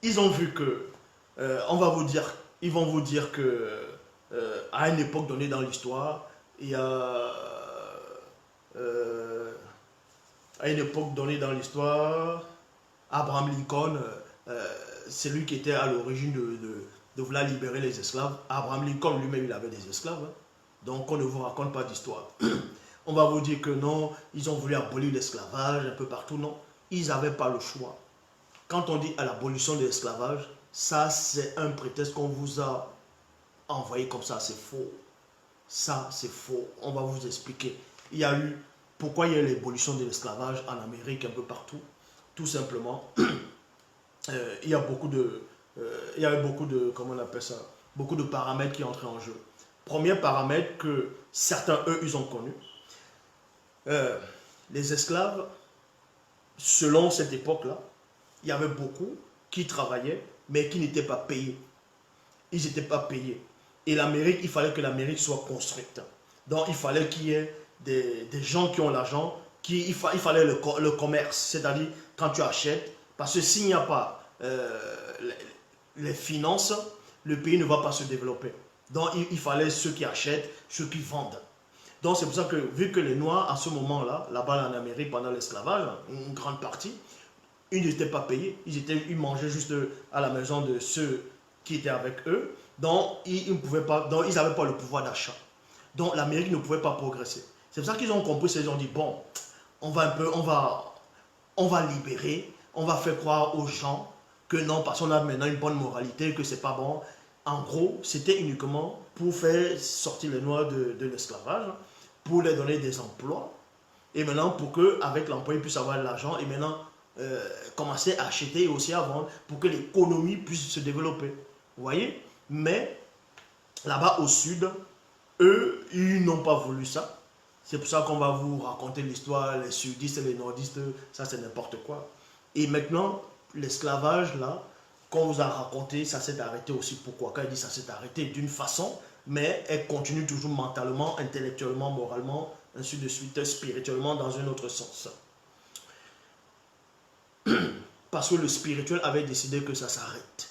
ils ont vu que, on va vous dire, ils vont vous dire que à une époque donnée dans l'histoire, il y a, euh, à une époque donnée dans l'histoire, Abraham Lincoln, c'est lui qui était à l'origine de vouloir libérer les esclaves. Abraham Lincoln lui-même, il avait des esclaves. Hein. Donc on ne vous raconte pas d'histoire. On va vous dire que non, ils ont voulu abolir l'esclavage un peu partout. Non, ils n'avaient pas le choix. Quand on dit à l'abolition de l'esclavage, ça c'est un prétexte qu'on vous a envoyé comme ça, c'est faux. Ça c'est faux. On va vous expliquer. Il y a eu, pourquoi il y a eu l'abolition de l'esclavage en Amérique, un peu partout. Tout simplement, il y a beaucoup de, il y avait beaucoup de, comment on appelle ça, beaucoup de paramètres qui entraient en jeu. Premier paramètre que certains, eux, ils ont connu, euh, les esclaves, selon cette époque-là, il y avait beaucoup qui travaillaient, mais qui n'étaient pas payés. Ils n'étaient pas payés. Et l'Amérique, il fallait que l'Amérique soit construite. Donc, il fallait qu'il y ait des gens qui ont l'argent, il fallait le commerce, c'est-à-dire quand tu achètes, parce que s'il n'y a pas les finances, le pays ne va pas se développer. Donc, il fallait ceux qui achètent, ceux qui vendent. Donc, c'est pour ça que, vu que les Noirs, à ce moment-là, là-bas en Amérique, pendant l'esclavage, une grande partie, ils n'étaient pas payés. Ils mangeaient juste à la maison de ceux qui étaient avec eux. Donc, ils n'avaient pas le pouvoir d'achat. Donc, l'Amérique ne pouvait pas progresser. C'est pour ça qu'ils ont compris, ils ont dit, bon, on va libérer, on va faire croire aux gens que non, parce qu'on a maintenant une bonne moralité, que c'est pas bon. En gros, c'était uniquement pour faire sortir les Noirs de l'esclavage, pour leur donner des emplois, et maintenant pour qu'avec l'emploi, ils puissent avoir de l'argent, et maintenant commencer à acheter et aussi à vendre, pour que l'économie puisse se développer. Vous voyez? Mais là-bas au sud, eux, ils n'ont pas voulu ça. C'est pour ça qu'on va vous raconter l'histoire, les sudistes et les nordistes, ça c'est n'importe quoi. Et maintenant, l'esclavage, là, qu'on vous a raconté, ça s'est arrêté aussi. Pourquoi? Quand il dit ça s'est arrêté d'une façon, mais elle continue toujours mentalement, intellectuellement, moralement, ainsi de suite, spirituellement, dans un autre sens. Parce que le spirituel avait décidé que ça s'arrête.